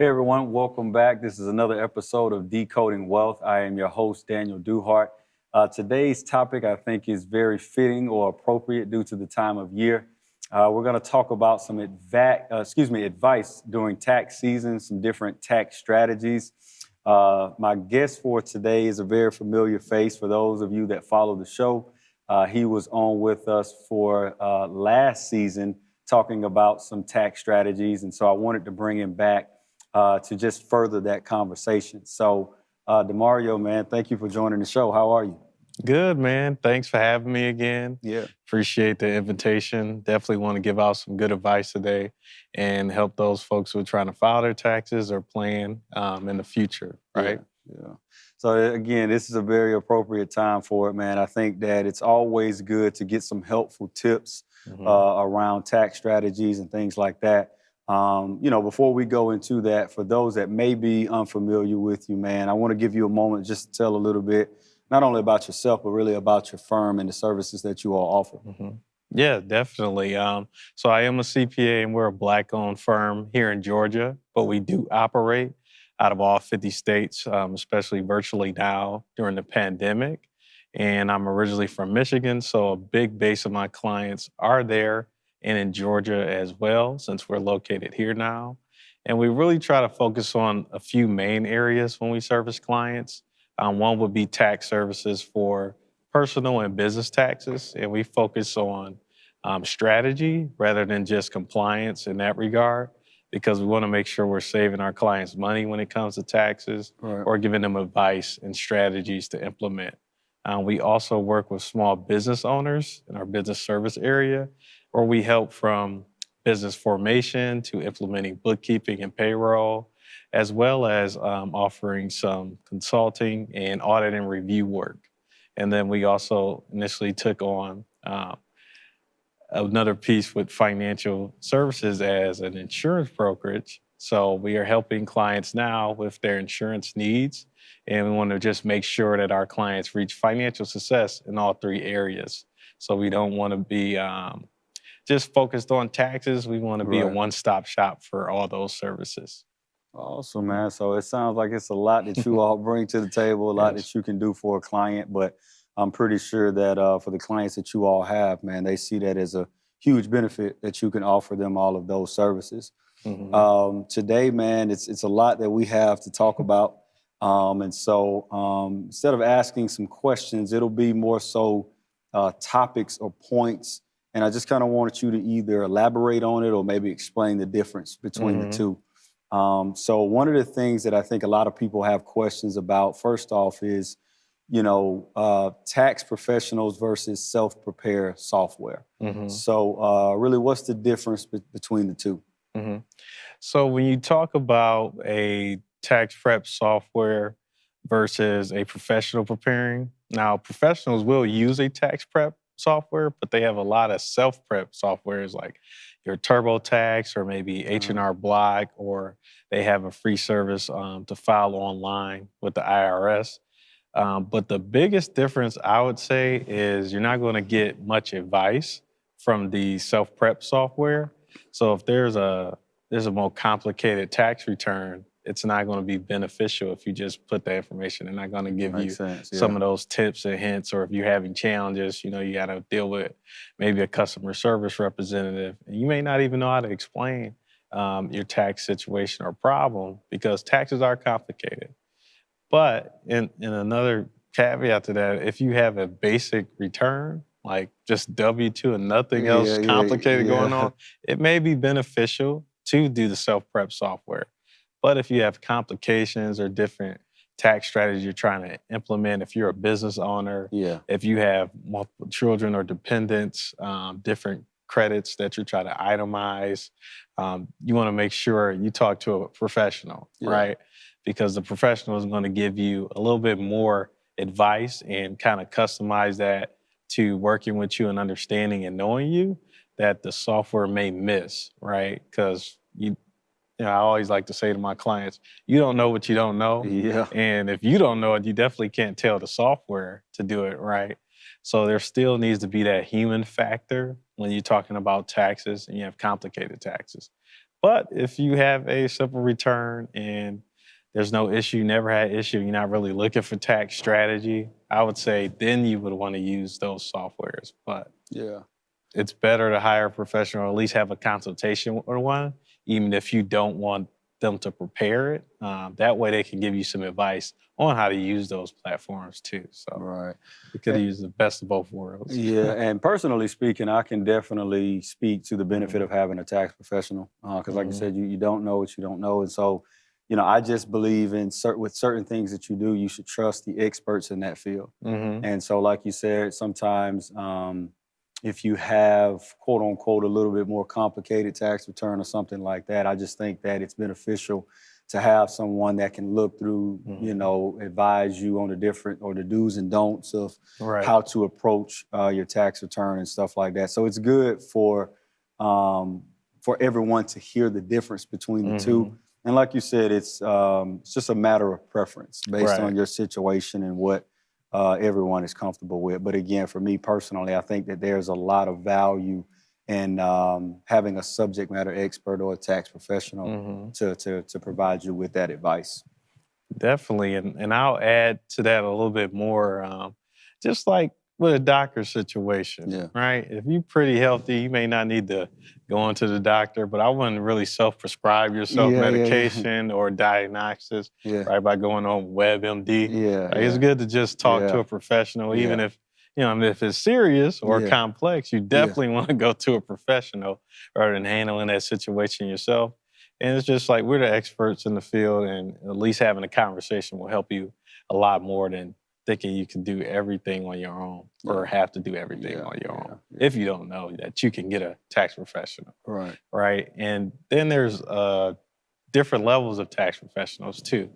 Hey everyone, welcome back. This is another episode of Decoding Wealth. I am your host, Daniel Duhart. Today's topic, I think, is very fitting or appropriate due to the time of year. We're going to talk about some advice during tax season, some different tax strategies. My guest for today is a very familiar face for those of you that follow the show. He was on with us for last season talking about some tax strategies, and so I wanted to bring him back to just further that conversation. So, Demario, man, thank you for joining the show. How are you? Good, man. Thanks for having me again. Yeah. Appreciate the invitation. Definitely want to give out some good advice today and help those folks who are trying to file their taxes or plan in the future, right? Yeah. So again, this is a very appropriate time for it, man. I think that it's always good to get some helpful tips around tax strategies and things like that. Before we go into that, for those that may be unfamiliar with you, man, I want to give you a moment just to tell a little bit, not only about yourself, but really about your firm and the services that you all offer. Yeah, definitely. So I am a CPA and we're a Black-owned firm here in Georgia, but we do operate out of all 50 states, especially virtually now during the pandemic. And I'm originally from Michigan, so a big base of my clients are there and in Georgia as well, since we're located here now. And we really try to focus on a few main areas when we service clients. One would be tax services for personal and business taxes, and we focus on strategy rather than just compliance in that regard, because we want to make sure we're saving our clients money when it comes to taxes or giving them advice and strategies to implement. We also work with small business owners in our business service area, where we help from business formation to implementing bookkeeping and payroll, as well as offering some consulting and audit and review work. And then we also initially took on another piece with financial services as an insurance brokerage. So we are helping clients now with their insurance needs. And we want to just make sure that our clients reach financial success in all three areas. So we don't want to be just focused on taxes. We want to be a one-stop shop for all those services. Awesome, man. So it sounds like it's a lot that you all bring to the table, a lot that you can do for a client, but I'm pretty sure that for the clients that you all have, man, they see that as a huge benefit that you can offer them all of those services. Today, man, it's a lot that we have to talk about. And so instead of asking some questions, it'll be more so topics or points. And I just kind of wanted you to either elaborate on it or maybe explain the difference between the two. So one of the things that I think a lot of people have questions about, first off, is, tax professionals versus self-prepare software. So really, what's the difference between the two? So when you talk about a tax prep software versus a professional preparing, now professionals will use a tax prep software, but they have a lot of self-prep softwares like your TurboTax or maybe H&R Block, or they have a free service to file online with the IRS. But the biggest difference, I would say, is you're not going to get much advice from the self-prep software. So if there's a more complicated tax return, it's not going to be beneficial if you just put that information. They're not going to give you some of those tips and hints, or if you're having challenges, you got to deal with maybe a customer service representative. And you may not even know how to explain your tax situation or problem, because taxes are complicated. But in another caveat to that, if you have a basic return, like just W-2 and nothing else complicated going on, it may be beneficial to do the self-prep software. But if you have complications or different tax strategies you're trying to implement, if you're a business owner, if you have multiple children or dependents, different credits that you're trying to itemize, you want to make sure you talk to a professional, right? Because the professional is going to give you a little bit more advice and kind of customize that to working with you and understanding and knowing you that the software may miss, right? Because I always like to say to my clients, you don't know what you don't know. And if you don't know it, you definitely can't tell the software to do it right. So there still needs to be that human factor when you're talking about taxes and you have complicated taxes. But if you have a simple return and there's no issue, never had issue, you're not really looking for tax strategy, I would say then you would want to use those softwares. But Yeah. it's better to hire a professional or at least have a consultation with one, even if you don't want them to prepare it. That way they can give you some advice on how to use those platforms too. So Right. you could use the best of both worlds. Yeah, and personally speaking, I can definitely speak to the benefit of having a tax professional because, like you said, you don't know what you don't know, and so, I just believe in with certain things that you do, you should trust the experts in that field. Mm-hmm. And so, like you said, sometimes if you have quote unquote a little bit more complicated tax return or something like that, I just think that it's beneficial to have someone that can look through, advise you on the different or the do's and don'ts of Right. how to approach your tax return and stuff like that. So it's good for everyone to hear the difference between the two. And like you said, it's just a matter of preference based on your situation and what everyone is comfortable with. But again, for me personally, I think that there's a lot of value in having a subject matter expert or a tax professional to provide you with that advice. Definitely. And I'll add to that a little bit more, just like with a doctor situation, right? If you're pretty healthy, you may not need to go into the doctor, but I wouldn't really self-prescribe yourself medication or diagnosis, right, by going on WebMD. It's good to just talk to a professional, even if, if it's serious or complex, you definitely want to go to a professional rather than handling that situation yourself. And it's just like we're the experts in the field, and at least having a conversation will help you a lot more than thinking you can do everything on your own or have to do everything on your own if you don't know that you can get a tax professional. Right. And then there's different levels of tax professionals too.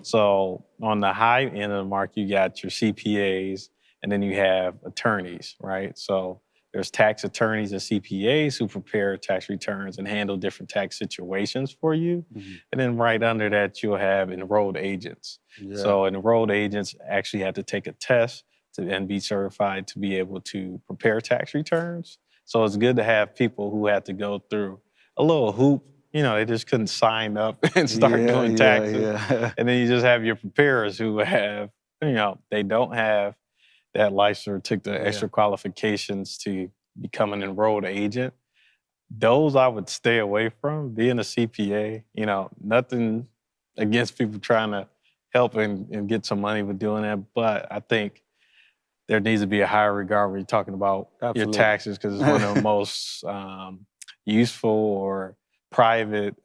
So on the high end of the mark, you got your CPAs, and then you have attorneys, right? So there's tax attorneys and CPAs who prepare tax returns and handle different tax situations for you. And then right under that, you'll have enrolled agents. So enrolled agents actually have to take a test and be certified to be able to prepare tax returns. So it's good to have people who have to go through a little hoop. They just couldn't sign up and start doing taxes. And then you just have your preparers who have, they don't have that license or took the extra qualifications to become an enrolled agent. Those I would stay away from. Being a CPA, nothing against people trying to help and get some money with doing that, but I think there needs to be a higher regard when you're talking about your taxes, because it's one of the most useful or private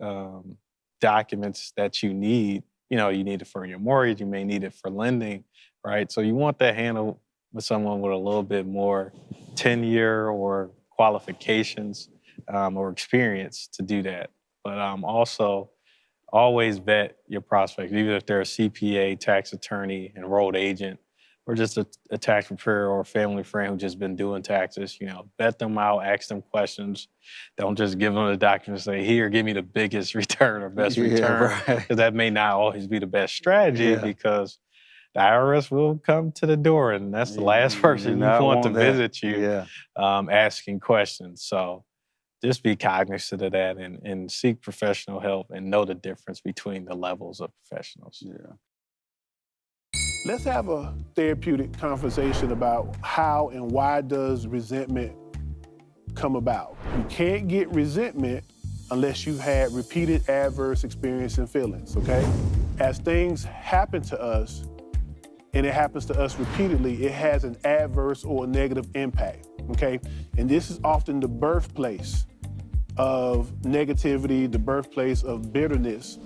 documents that you need. You need it for your mortgage, you may need it for lending, right? So you want that handled with someone with a little bit more tenure or qualifications or experience to do that. But also always vet your prospects, even if they're a CPA, tax attorney, enrolled agent, or just a tax preparer or a family friend who's just been doing taxes. Vet them out, ask them questions. Don't just give them the document and say, here, give me the biggest return or best return, because that may not always be the best strategy because the IRS will come to the door, and that's the last person you want to visit you asking questions. So just be cognizant of that and seek professional help and know the difference between the levels of professionals. Let's have a therapeutic conversation about how and why does resentment come about. You can't get resentment unless you've had repeated adverse experience and feelings, okay? As things happen to us, and it happens to us repeatedly, it has an adverse or negative impact, okay? And this is often the birthplace of negativity, the birthplace of bitterness.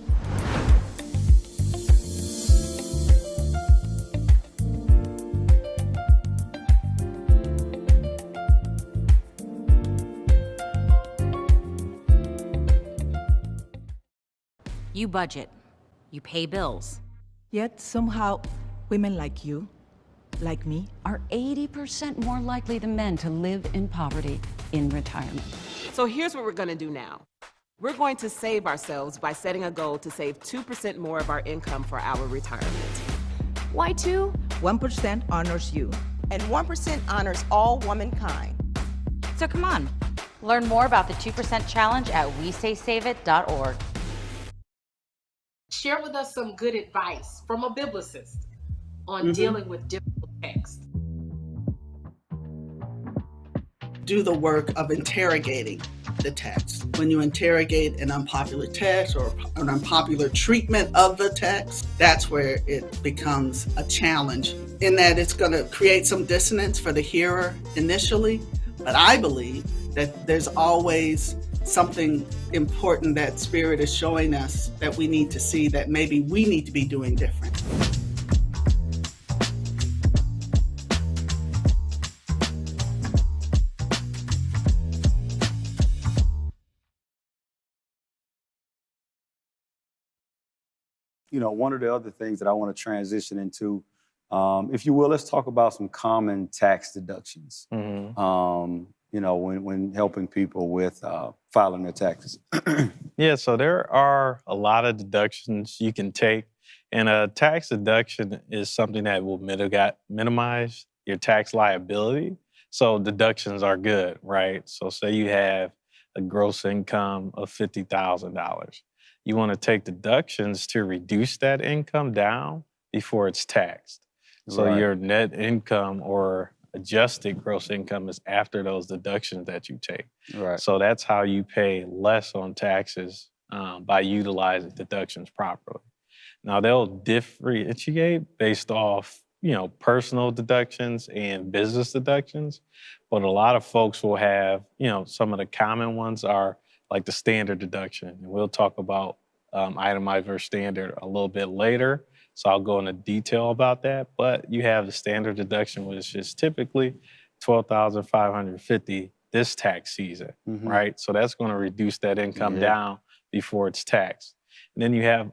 You budget, you pay bills. Yet somehow, women like you, like me, are 80% more likely than men to live in poverty in retirement. So here's what we're gonna do now. We're going to save ourselves by setting a goal to save 2% more of our income for our retirement. Why 2? 1% honors you. And 1% honors all womankind. So come on, Learn more about the 2% challenge at WeSaySaveIt.org. Share with us some good advice from a biblicist on dealing with difficult text. Do the work of interrogating the text. When you interrogate an unpopular text or an unpopular treatment of the text, that's where it becomes a challenge, in that it's going to create some dissonance for the hearer initially. But I believe that there's always something important that Spirit is showing us that we need to see, that maybe we need to be doing different. You know, one of the other things that I want to transition into, if you will, let's talk about some common tax deductions. You know, when helping people with filing their taxes. Yeah, so there are a lot of deductions you can take, and a tax deduction is something that will minimize your tax liability. So deductions are good, right? So say you have a gross income of $50,000. You want to take deductions to reduce that income down before it's taxed. So Right. your net income or adjusted gross income is after those deductions that you take. Right. So that's how you pay less on taxes by utilizing deductions properly. Now they'll differentiate based off, you know, personal deductions and business deductions, but a lot of folks will have, you know, some of the common ones are like the standard deduction. And we'll talk about itemized versus standard a little bit later. So I'll go into detail about that. But you have the standard deduction, which is typically $12,550 this tax season, right? So that's going to reduce that income down before it's taxed. And then you have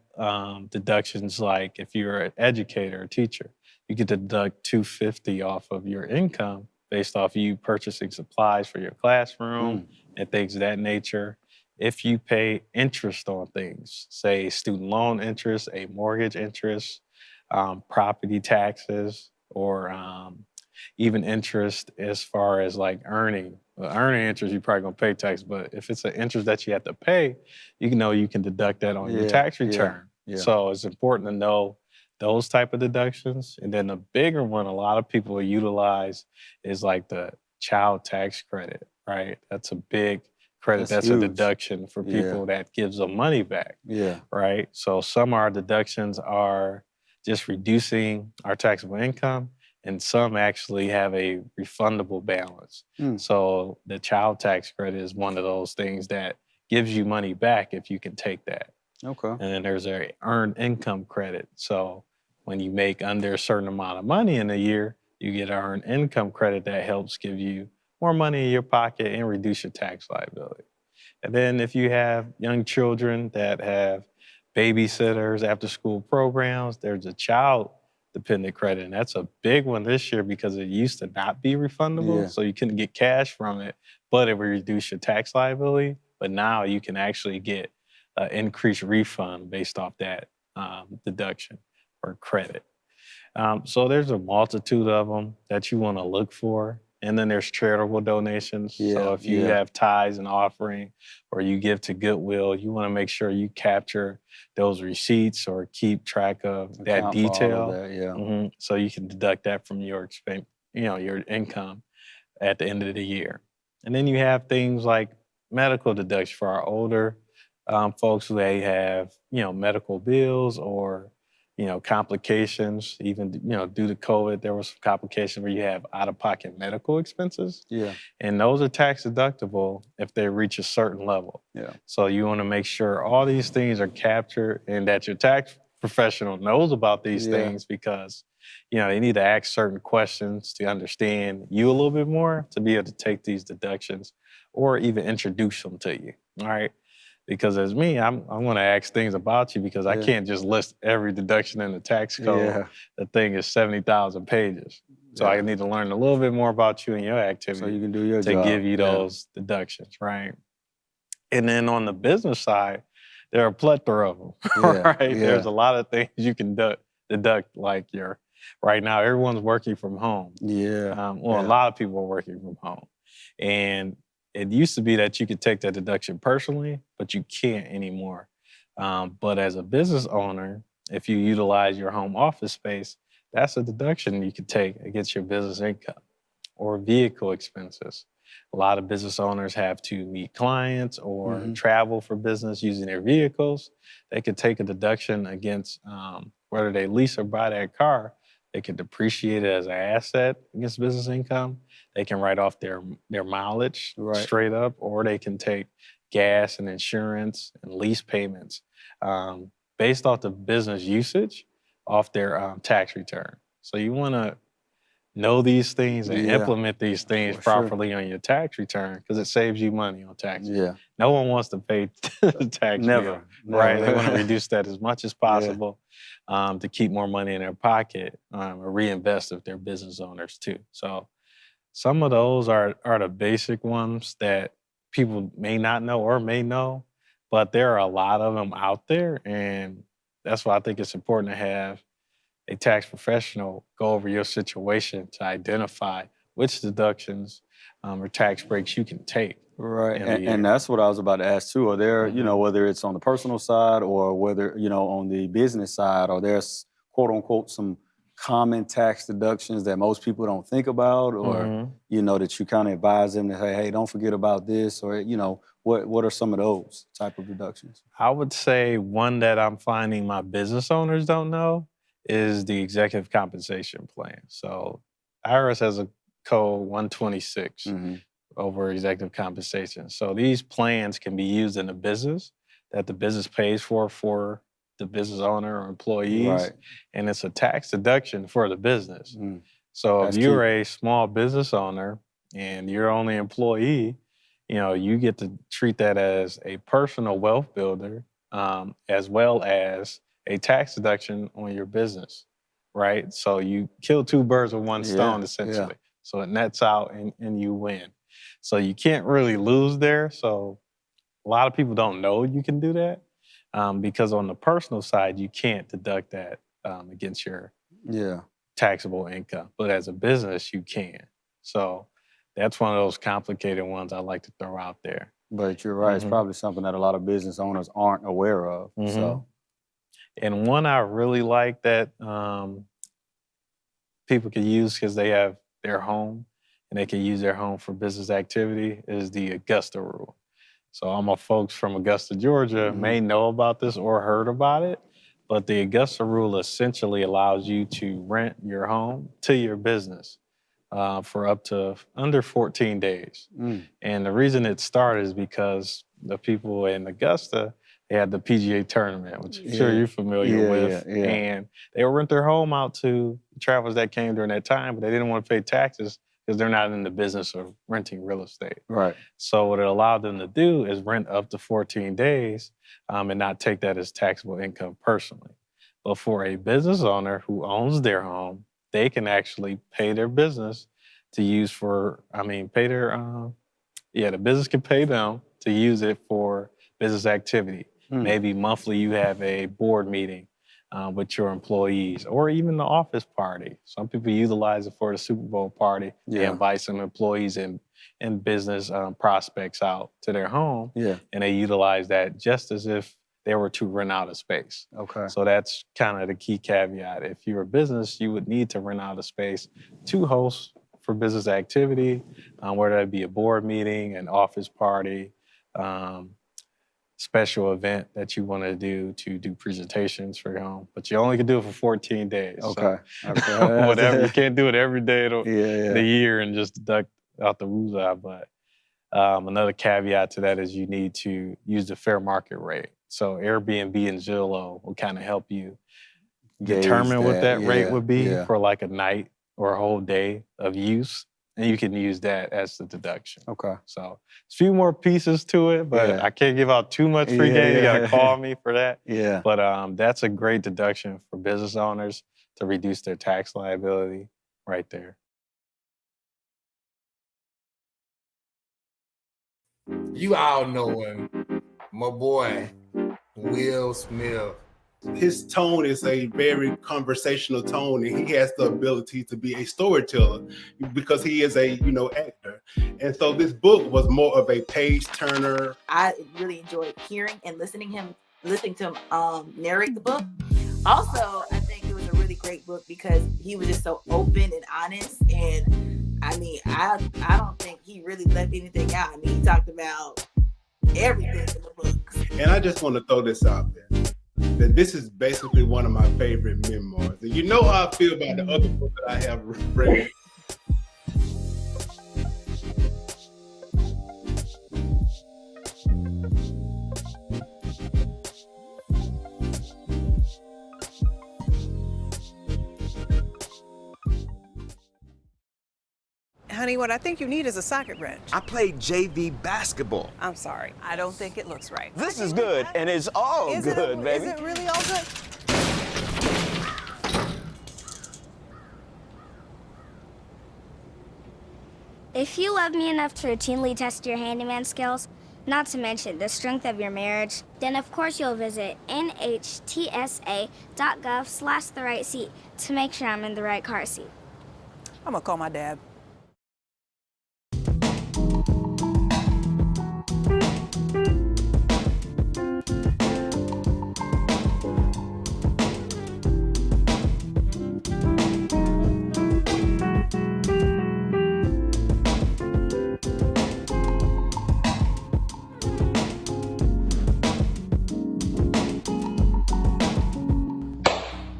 deductions like if you're an educator or teacher, you get to deduct $250 off of your income based off you purchasing supplies for your classroom and things of that nature. If you pay interest on things, say student loan interest, a mortgage interest, property taxes, or even interest as far as like earning. Earning interest, you're probably gonna pay tax, but if it's an interest that you have to pay, you know you can deduct that on your tax return. So it's important to know those type of deductions. And then the bigger one a lot of people utilize is like the child tax credit, right? That's a big credit. That's a deduction for people that gives them money back, right? So some of our deductions are just reducing our taxable income, and some actually have a refundable balance. So the child tax credit is one of those things that gives you money back if you can take that. Okay. And then there's a earned income credit. So when you make under a certain amount of money in a year, you get an earned income credit that helps give you more money in your pocket and reduce your tax liability. And then if you have young children that have babysitters, after school programs, there's a child dependent credit. And that's a big one this year because it used to not be refundable. So you couldn't get cash from it, but it would reduce your tax liability. But now you can actually get an increased refund based off that deduction or credit. So there's a multitude of them that you want to look for. And then there's charitable donations. So if you have tithes and offering or you give to Goodwill, you want to make sure you capture those receipts or keep track of that detail. So you can deduct that from your expense, you know, your income at the end of the year. And then you have things like medical deduction for our older folks who they have, you know, medical bills or you know, complications, even, you know, due to COVID, there was some complications where you have out-of-pocket medical expenses. And those are tax deductible if they reach a certain level. So you want to make sure all these things are captured and that your tax professional knows about these things because, you know, they need to ask certain questions to understand you a little bit more to be able to take these deductions or even introduce them to you, all right? Because as me, I'm going to ask things about you because I can't just list every deduction in the tax code. The thing is 70,000 pages. So I need to learn a little bit more about you and your activity so you can do your to job. give you those deductions, right? And then on the business side, there are a plethora of them, right? There's a lot of things you can deduct, like right now, everyone's working from home. A lot of people are working from home. And It used to be that you could take that deduction personally, but you can't anymore. But as a business owner, if you utilize your home office space, that's a deduction you could take against your business income or vehicle expenses. A lot of business owners have to meet clients or travel for business using their vehicles. They could take a deduction against whether they lease or buy that car. They can depreciate it as an asset against business income. They can write off their mileage straight up, or they can take gas and insurance and lease payments based off the business usage off their tax return. So you want to know these things and implement these things properly on your tax return because it saves you money on taxes. Yeah. No one wants to pay tax bill, right? They want to reduce that as much as possible to keep more money in their pocket or reinvest if they're business owners too. So some of those are the basic ones that people may not know or may know, but there are a lot of them out there, and that's why I think it's important to have a tax professional go over your situation to identify which deductions or tax breaks you can take. Right, and that's what I was about to ask too. Are there, you know, whether it's on the personal side or whether, you know, on the business side, are there quote unquote some common tax deductions that most people don't think about, or you know, that you kind of advise them to, hey, don't forget about this, or you know, what are some of those type of deductions? I would say one that I'm finding my business owners don't know is the executive compensation plan. So IRS has a code 126 over executive compensation. So these plans can be used in a business that the business pays for the business owner or employees, and it's a tax deduction for the business. So if you're a small business owner and you're only employee, you know, you get to treat that as a personal wealth builder, as well as a tax deduction on your business, right? So you kill two birds with one stone, essentially. So it nets out and you win. So you can't really lose there. So a lot of people don't know you can do that because on the personal side, you can't deduct that against your taxable income. But as a business, you can. So that's one of those complicated ones I like to throw out there. But you're right, it's probably something that a lot of business owners aren't aware of. So. And one I really like that people can use because they have their home and they can use their home for business activity is the Augusta rule. So all my folks from Augusta, Georgia may know about this or heard about it, but the Augusta rule essentially allows you to rent your home to your business for up to under 14 days. And the reason it started is because the people in Augusta, they had the PGA tournament, which I'm sure you're familiar with. And they would rent their home out to travelers that came during that time, but they didn't want to pay taxes because they're not in the business of renting real estate. So what it allowed them to do is rent up to 14 days and not take that as taxable income personally. But for a business owner who owns their home, they can actually pay their business to use for, the business can pay them to use it for business activity. Maybe monthly you have a board meeting with your employees, or even the office party. Some people utilize it for the Super Bowl party. They invite some employees and business prospects out to their home, and they utilize that just as if they were to rent out a space. So that's kind of the key caveat. If you're a business, you would need to rent out a space to host for business activity, whether that be a board meeting, an office party, special event that you want to do presentations for your home, but you only can do it for 14 days. So whatever, you can't do it every day of the year and just deduct out the woozah. But another caveat to that is you need to use the fair market rate. So Airbnb and Zillow will kind of help you determine what that rate would be for like a night or a whole day of use. And you can use that as the deduction. So a few more pieces to it, but I can't give out too much free game. You gotta call me for that. But that's a great deduction for business owners to reduce their tax liability right there. You all know him, my boy, Will Smith. his tone is a very conversational tone, and he has the ability to be a storyteller because he is a actor. And so this book was more of a page turner. I really enjoyed hearing and listening to him narrate the book. Also, I think it was a really great book because he was just so open and honest. And I mean, I don't think he really left anything out. I mean, he talked about everything in the book. And I just want to throw this out there, that this is basically one of my favorite memoirs. And you know how I feel about the other book that I have read. Honey, what I think you need is a socket wrench. I played JV basketball. I'm sorry. I don't think it looks right. This is good, and it's all good, baby. Is it really all good? If you love me enough to routinely test your handyman skills, not to mention the strength of your marriage, then of course you'll visit nhtsa.gov/therightseat to make sure I'm in the right car seat. I'm gonna call my dad.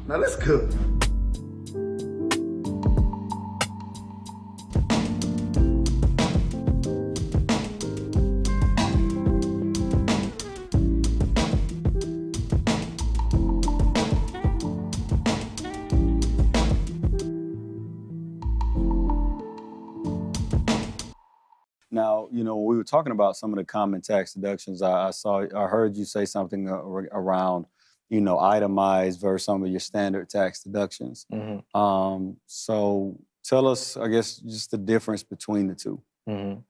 Now let's cook. Now, when we were talking about some of the common tax deductions, I heard you say something around, itemized versus some of your standard tax deductions. Mm-hmm. So tell us, I guess, just the difference between the two. Mm-hmm.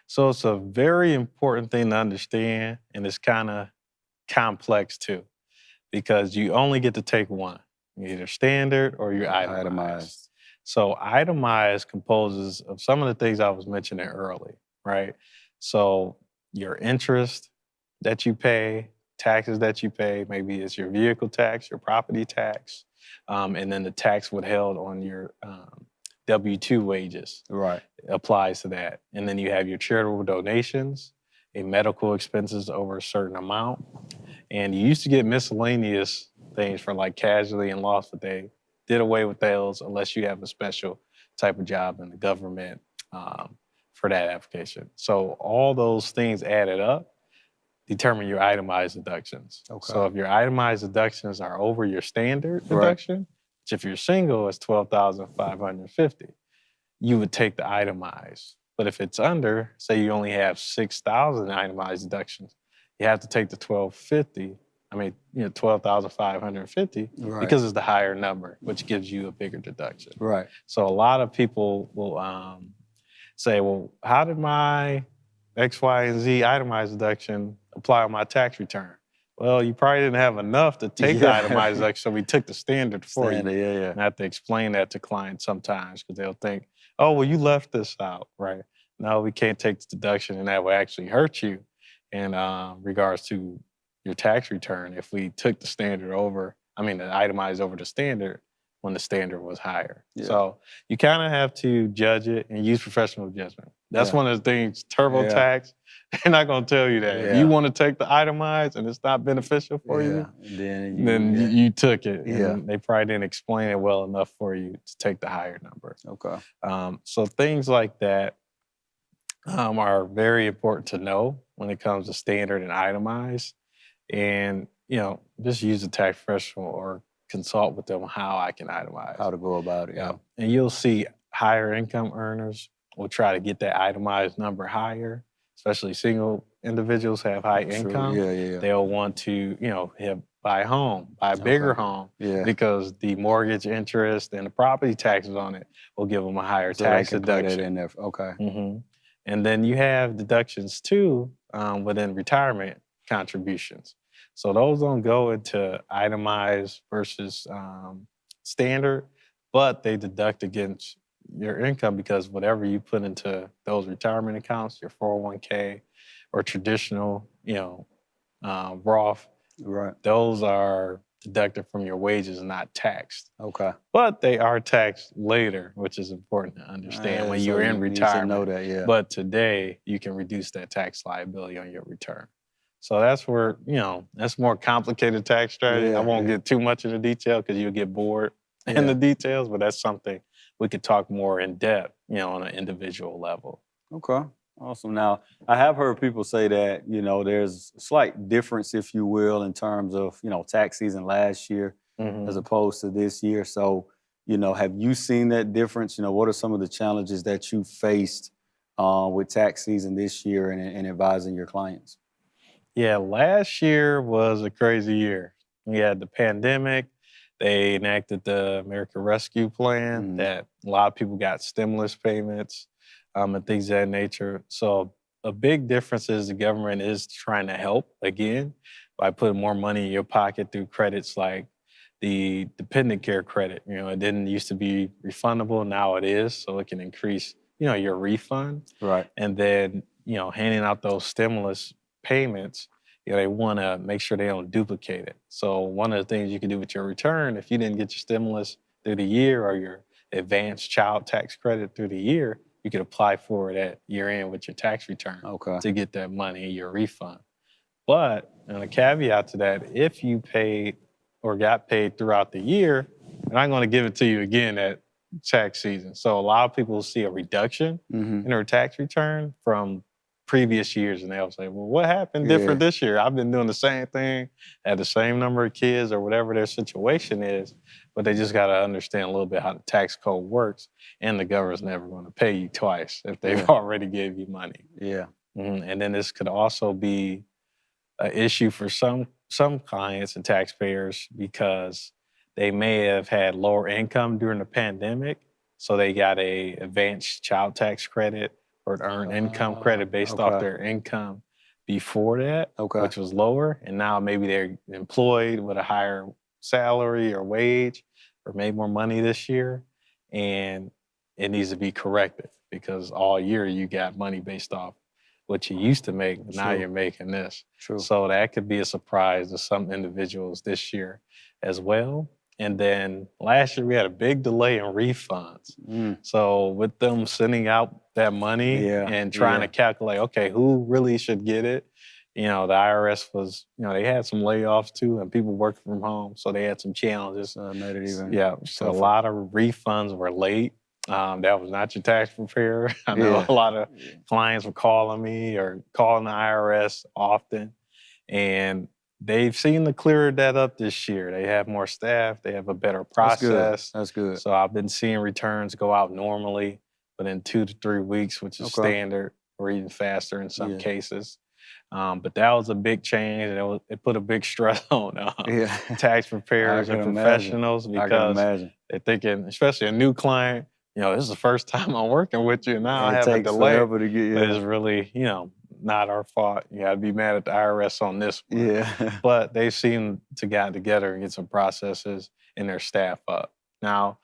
So it's a very important thing to understand, and it's kind of complex too, because you only get to take one, either standard or your itemized. So itemized composes of some of the things I was mentioning early, right? So your interest that you pay, taxes that you pay, maybe it's your vehicle tax, your property tax, and then the tax withheld on your W-2 wages. Right. Applies to that. And then you have your charitable donations, a medical expenses over a certain amount. And you used to get miscellaneous things for like casualty and loss, but they did away with those unless you have a special type of job in the government for that application. So all those things added up determine your itemized deductions. Okay. So if your itemized deductions are over your standard deduction, which if you're single is $12,550, you would take the itemized. But if it's under, say you only have 6,000 itemized deductions, you have to take the $12,550 because it's the higher number, which gives you a bigger deduction. Right. So a lot of people will say, well, how did my X, Y, and Z itemized deduction apply on my tax return? Well, you probably didn't have enough to take the itemized deduction, so we took the standard for you. And I have to explain that to clients sometimes because they'll think, oh, well, you left this out, right? No, we can't take the deduction, and that will actually hurt you in regards to your tax return if we took the standard over, the itemized over the standard when the standard was higher. Yeah. So you kind of have to judge it and use professional judgment. That's one of the things, TurboTax, they're not going to tell you that. If you want to take the itemized and it's not beneficial for you, then you took it. And they probably didn't explain it well enough for you to take the higher number. Okay. So things like that are very important to know when it comes to standard and itemized. And, just use a tax professional or consult with them on how I can itemize. How to go about it. Yeah. And you'll see higher income earners will try to get that itemized number higher, especially single individuals have high income. They'll want to, buy a home, buy a bigger home, because the mortgage interest and the property taxes on it will give them a higher tax deduction. In there. Okay. Mm-hmm. And then you have deductions too within retirement contributions. So those don't go into itemized versus standard, but they deduct against your income because whatever you put into those retirement accounts, your 401k or traditional, Roth, Right. those are deducted from your wages and not taxed. Okay. But they are taxed later, which is important to understand when So you're in you need to retirement. know that, yeah. But today, you can reduce that tax liability on your return. So that's where, that's more complicated tax strategy. Yeah, I won't yeah. get too much into detail because you'll get bored in the details, but that's something we could talk more in depth, on an individual level. Okay. Awesome. Now, I have heard people say that, there's a slight difference, if you will, in terms of, tax season last year as opposed to this year. So, have you seen that difference? What are some of the challenges that you faced with tax season this year and advising your clients? Yeah, last year was a crazy year. We had the pandemic. They enacted the American Rescue Plan that a lot of people got stimulus payments and things of that nature. So a big difference is the government is trying to help again by putting more money in your pocket through credits like the dependent care credit. It didn't used to be refundable. Now it is, so it can increase, your refund. Right. And then, handing out those stimulus payments, they want to make sure they don't duplicate it. So one of the things you can do with your return, if you didn't get your stimulus through the year or your advanced child tax credit through the year, you could apply for it at year end with your tax return to get that money, your refund. But, and a caveat to that, if you paid or got paid throughout the year, and I'm going to give it to you again at tax season. So a lot of people see a reduction in their tax return from previous years, and they'll say, well, what happened different this year? I've been doing the same thing, had the same number of kids or whatever their situation is, but they just got to understand a little bit how the tax code works, and the government's never going to pay you twice if they've already gave you money. Yeah. And then this could also be an issue for some clients and taxpayers because they may have had lower income during the pandemic, so they got a advanced child tax credit or an earned income credit based off their income before that, which was lower. And now maybe they're employed with a higher salary or wage or made more money this year. And it needs to be corrected because all year you got money based off what you used to make, but now you're making this. So that could be a surprise to some individuals this year as well. And then last year we had a big delay in refunds. So with them sending out that money and trying to calculate, okay, who really should get it? The IRS was, they had some layoffs too, and people working from home, so they had some challenges. Made it even so a lot of refunds were late. That was not your tax preparer. I know a lot of clients were calling me or calling the IRS often, and they've seen to clear that up this year. They have more staff. They have a better process. That's good. So I've been seeing returns go out normally, but in 2 to 3 weeks, which is standard, or even faster in some cases. But that was a big change, and it put a big stress on tax preparers and professionals because they're thinking, especially a new client, this is the first time I'm working with you, and now I have a delay. Forever to get, But it's really, not our fault. You got to be mad at the IRS on this one. But they seem to get together and get some processes and their staff up. Now,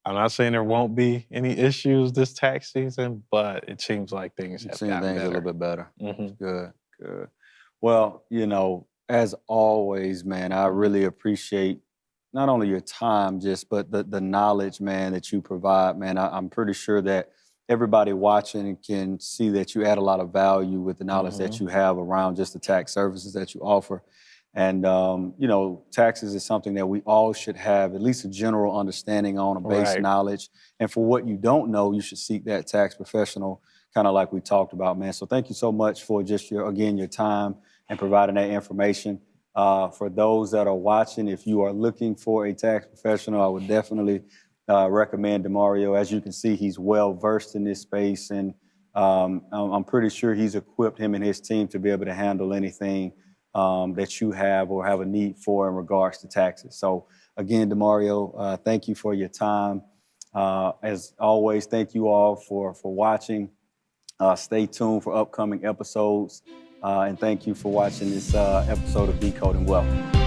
I'm not saying there won't be any issues this tax season, but it seems like things have gotten better. A little bit better. Good. Well, as always, man, I really appreciate not only your time, but the knowledge, man, that you provide, man. I'm pretty sure that everybody watching can see that you add a lot of value with the knowledge that you have around just the tax services that you offer. And, taxes is something that we all should have at least a general understanding on, a base knowledge. And for what you don't know, you should seek that tax professional, kind of like we talked about, man. So thank you so much for just your time and providing that information. For those that are watching, if you are looking for a tax professional, I would definitely recommend Demario. As you can see, he's well versed in this space, and I'm pretty sure he's equipped him and his team to be able to handle anything that you have or have a need for in regards to taxes. So again, Demario, thank you for your time. As always, thank you all for watching. Stay tuned for upcoming episodes. And thank you for watching this episode of Decoding Wealth.